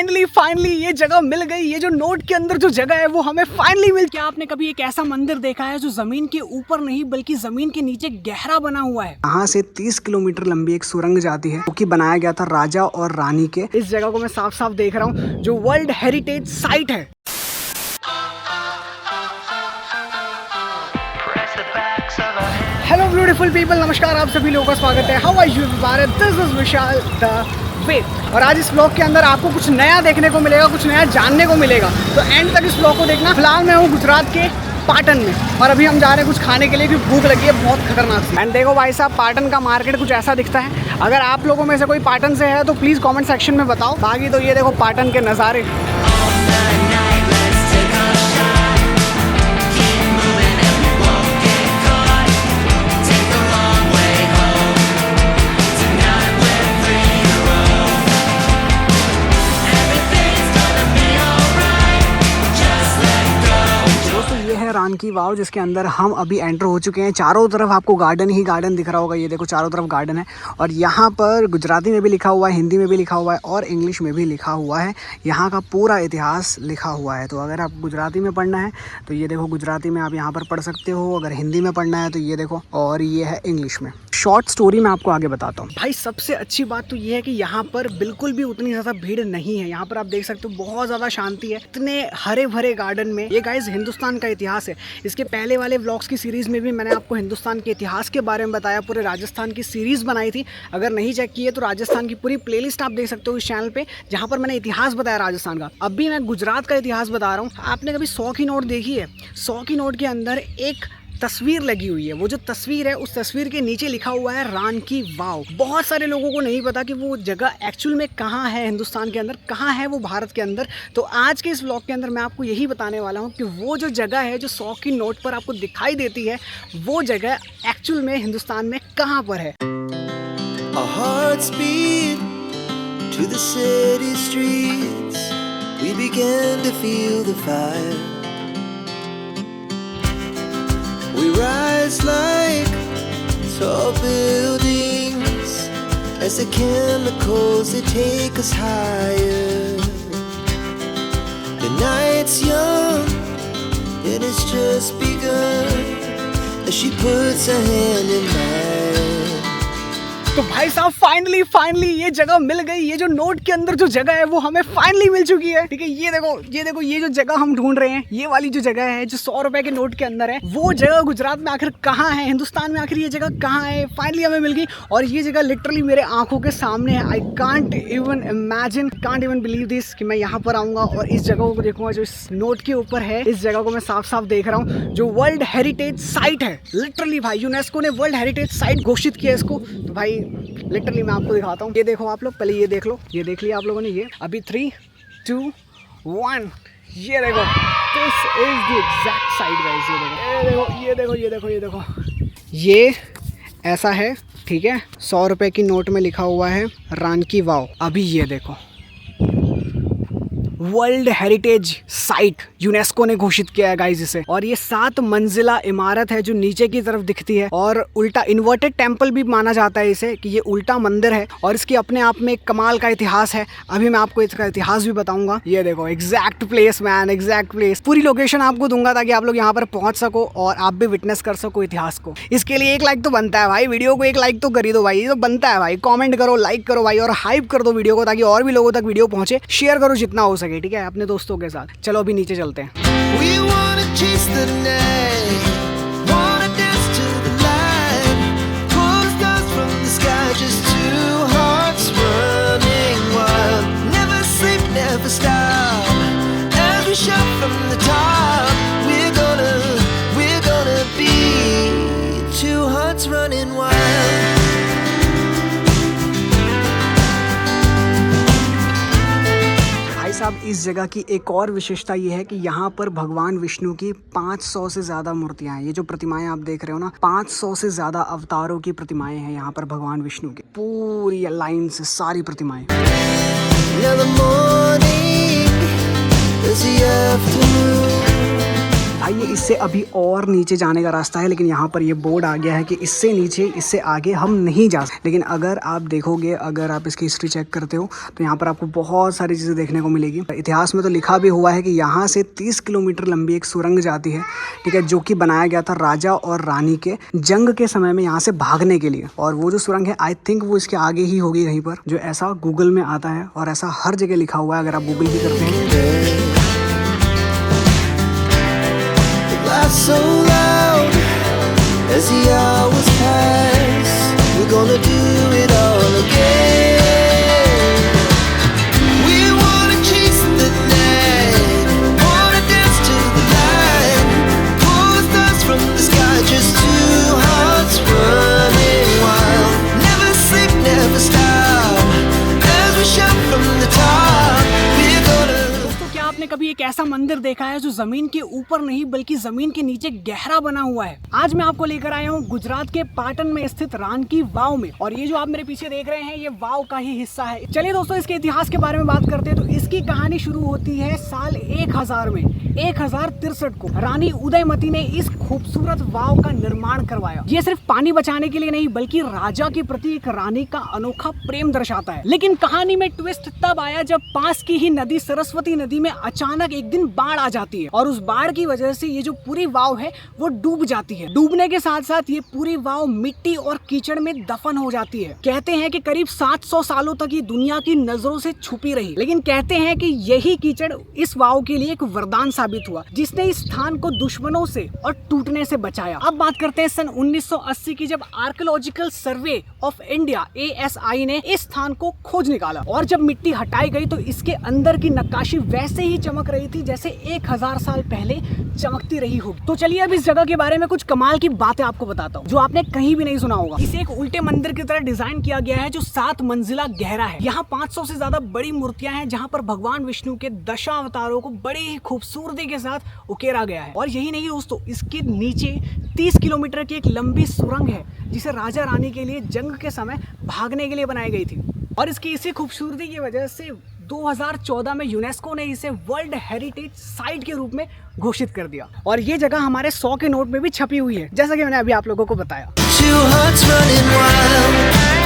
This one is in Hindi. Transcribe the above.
फाइनली ये जगह मिल गई। ये जो नोट के अंदर जो जगह है वो हमें फाइनली मिल। क्या आपने कभी एक ऐसा मंदिर देखा है जो जमीन के ऊपर नहीं बल्कि जमीन के नीचे गहरा बना हुआ है? यहाँ से 30 किलोमीटर लंबी एक सुरंग जाती है, जो बनाया गया था राजा और रानी के। इस जगह को मैं साफ साफ देख रहा हूँ जो वर्ल्ड हेरिटेज साइट है। हेलो ब्यूटीफुल पीपल, नमस्कार, आप सभी लोगों का स्वागत है। How are you Bharat, this is Vishal the way. और आज इस ब्लॉग के अंदर आपको कुछ नया देखने को मिलेगा, कुछ नया जानने को मिलेगा, तो एंड तक इस ब्लॉग को देखना। फिलहाल मैं हूँ गुजरात के पाटन में और अभी हम जा रहे हैं कुछ खाने के लिए क्योंकि भूख लगी है बहुत खतरनाक सी। एंड देखो भाई साहब, पाटन का मार्केट कुछ ऐसा दिखता है। अगर आप लोगों में से कोई पाटन से है तो प्लीज़ कॉमेंट सेक्शन में बताओ। बाकी तो ये देखो पाटन के नज़ारे। रान की वाव, जिसके अंदर हम अभी एंटर हो चुके हैं। चारों तरफ आपको गार्डन ही गार्डन दिख रहा होगा। ये देखो चारों तरफ गार्डन है और यहाँ पर गुजराती में भी लिखा हुआ है, हिंदी में भी लिखा हुआ है और इंग्लिश में भी लिखा हुआ है। यहाँ का पूरा इतिहास लिखा हुआ है। तो अगर आप गुजराती में पढ़ना है तो ये देखो गुजराती में आप यहाँ पर पढ़ सकते हो। अगर हिंदी में पढ़ना है तो ये देखो, और ये है इंग्लिश में। शॉर्ट स्टोरी मैं आपको आगे बताता हूँ। भाई सबसे अच्छी बात तो ये है कि यहाँ पर बिल्कुल भी उतनी ज़्यादा भीड़ नहीं है। यहाँ पर आप देख सकते हो बहुत ज़्यादा शांति है, इतने हरे भरे गार्डन में। ये गाइस हिंदुस्तान का इतिहास है। इसके पहले वाले व्लॉग्स की सीरीज़ में भी मैंने आपको हिंदुस्तान के इतिहास के बारे में बताया, पूरे राजस्थान की सीरीज़ बनाई थी। अगर नहीं चेक की है तो राजस्थान की पूरी प्लेलिस्ट आप देख सकते हो इस चैनल पे, जहाँ पर मैंने इतिहास बताया राजस्थान का। अब भी मैं गुजरात का इतिहास बता रहा हूँ। आपने कभी 100 की नोट देखी है? 100 की नोट के अंदर एक तस्वीर लगी हुई है। वो जो तस्वीर है उस तस्वीर के नीचे लिखा हुआ है रान की वाव। बहुत सारे लोगों को नहीं पता कि वो जगह एक्चुअल में कहाँ है, हिंदुस्तान के अंदर कहाँ है, वो भारत के अंदर। तो आज के इस व्लॉग के अंदर मैं आपको यही बताने वाला हूँ कि वो जो जगह है जो 100 की नोट पर आपको दिखाई देती है, वो जगह एक्चुअल में हिंदुस्तान में कहाँ पर है। We rise like tall buildings as the chemicals they take us higher. The night's young and it's just begun as she puts her hand in mine. तो भाई साहब फाइनली ये जगह मिल गई। ये जो नोट के अंदर जो जगह है वो हमें फाइनली मिल चुकी है। ठीक है, ये देखो ये जो जगह हम ढूंढ रहे हैं, ये वाली जो जगह है जो 100 रुपए के नोट के अंदर है, वो जगह गुजरात में आखिर कहाँ है, हिंदुस्तान में आखिर ये जगह कहाँ है, फाइनली हमें मिल गई। और ये जगह लिटरली मेरे आंखों के सामने है। I can't even imagine, can't even believe this कि मैं यहाँ पर आऊँगा और इस जगह को देखूंगा जो इस नोट के ऊपर है। इस जगह को मैं साफ साफ देख रहा हूँ जो वर्ल्ड हेरिटेज साइट है। लिटरली भाई यूनेस्को ने वर्ल्ड हेरिटेज साइट घोषित किया इसको। तो भाई लिटरली मैं आपको दिखाता हूँ। ये देखो आप लोग, पहले ये देख लो, ये देख लिया आप लोगों ने। ये अभी 3, 2, 1, ये देखो, this is the exact site guys. ये देखो ये ऐसा है। ठीक है, 100 रुपए की नोट में लिखा हुआ है रान की वाव। अभी ये देखो वर्ल्ड हेरिटेज साइट यूनेस्को ने घोषित किया है गाइस इसे। और ये 7 मंजिला इमारत है जो नीचे की तरफ दिखती है और उल्टा इन्वर्टेड टेम्पल भी माना जाता है इसे, कि ये उल्टा मंदिर है और इसके अपने आप में एक कमाल का इतिहास है। अभी मैं आपको इसका इतिहास भी बताऊंगा। ये देखो exact place man, exact place. पूरी लोकेशन आपको दूंगा ताकि आप लोग यहाँ पर पहुंच सको और आप भी विटनेस कर सको इतिहास को। इसके लिए एक लाइक तो बनता है भाई, वीडियो को एक लाइक तो कर ही दो भाई, ये तो बनता है भाई। कॉमेंट करो, लाइक करो भाई और हाइप कर दो वीडियो को ताकि और भी लोगों तक वीडियो पहुंचे। शेयर करो जितना हो सके, ठीक है, अपने दोस्तों के साथ। चलो अभी नीचे चलते हैं। We wanna chase the night, wanna dance to the light, pull the stars from the sky, just 2 hearts running wild, never sleep, never stop, every shot from the top, we're gonna be 2 hearts running wild. साहब इस जगह की एक और विशेषता ये है कि यहाँ पर भगवान विष्णु की 500 से ज़्यादा मूर्तियाँ हैं। ये जो प्रतिमाएं आप देख रहे हो ना, 500 से ज़्यादा अवतारों की प्रतिमाएं हैं यहाँ पर भगवान विष्णु की, पूरी लाइन से सारी प्रतिमाएं। भाई ये इससे अभी और नीचे जाने का रास्ता है, लेकिन यहाँ पर ये बोर्ड आ गया है कि इससे नीचे, इससे आगे हम नहीं जा सकते। लेकिन अगर आप देखोगे, अगर आप इसकी हिस्ट्री चेक करते हो तो यहाँ पर आपको बहुत सारी चीज़ें देखने को मिलेगी। इतिहास में तो लिखा भी हुआ है कि यहाँ से 30 किलोमीटर लंबी एक सुरंग जाती है, ठीक है, जो कि बनाया गया था राजा और रानी के जंग के समय में यहाँ से भागने के लिए। और वो जो सुरंग है आई थिंक वो इसके आगे ही होगी कहीं पर, जो ऐसा गूगल में आता है और ऐसा हर जगह लिखा हुआ है अगर आप गूगल भी करते हैं। So loud as the hours pass, we're gonna do it all again. We wanna chase the night, wanna dance to the light, pull the stars from the sky, just two hearts running wild. Never sleep, never stop, as we shout from the top. We're gonna. क्या आपने कभी एक ऐसा मंदिर देखा है जो जमीन के ऊपर नहीं बल्कि जमीन के नीचे गहरा बना हुआ है? आज मैं आपको लेकर आया हूँ गुजरात के पाटन में स्थित रान की वाव में, और ये जो आप मेरे पीछे देख रहे हैं ये वाव का ही हिस्सा है। चलिए दोस्तों, इसके इतिहास के बारे में बात करते हैं। तो इसकी कहानी शुरू होती है साल 1000 में, 1063 को रानी उदयमती ने इस खूबसूरत वाव का निर्माण करवाया। ये सिर्फ पानी बचाने के लिए नहीं बल्कि राजा के प्रति एक रानी का अनोखा प्रेम दर्शाता है। लेकिन कहानी में ट्विस्ट तब आया जब पास की ही नदी सरस्वती नदी में अचानक एक दिन बाढ़ आ जाती है, और उस बाढ़ की वजह से ये जो पूरी वाव है वो डूब जाती है। डूबने के साथ साथ ये पूरी वाव मिट्टी और कीचड़ में दफन हो जाती है। कहते हैं कि करीब 700 सालों तक ये दुनिया की नजरों से छुपी रही, लेकिन कहते हैं कि यही कीचड़ इस वाव के लिए एक वरदान साबित हुआ, जिसने इस स्थान को दुश्मनों से और टूटने से बचाया। अब बात करते हैं सन 1980 की, जब archaeological survey of India ASI ने इस स्थान को खोज निकाला, और जब मिट्टी हटाई गई तो इसके अंदर की नक्काशी वैसे ही चमक रही थी जैसे 1000 साल पहले चमकती रही होगी। तो चलिए अब इस जगह के बारे में कुछ कमाल की बातें आपको बताता हूँ जो आपने कहीं भी नहीं सुना होगा। इसे एक उल्टे मंदिर की तरह डिजाइन किया गया है जो 7 मंजिला गहरा है। यहाँ 500 से ज्यादा बड़ी मूर्तियां हैं, जहाँ पर भगवान विष्णु के दशावतारों को बड़ी ही खूबसूरती के साथ उकेरा गया है। और यही नहीं दोस्तों, इसके नीचे 30 किलोमीटर की एक लंबी सुरंग है जिसे राजा रानी के लिए जंग के समय भागने के लिए बनाई गई थी। और इसकी इसी खूबसूरती की वजह से 2014 में यूनेस्को ने इसे वर्ल्ड हेरिटेज साइट के रूप में घोषित कर दिया, और ये जगह हमारे 100 के नोट में भी छपी हुई है, जैसा कि मैंने अभी आप लोगों को बताया। Two hearts running wild.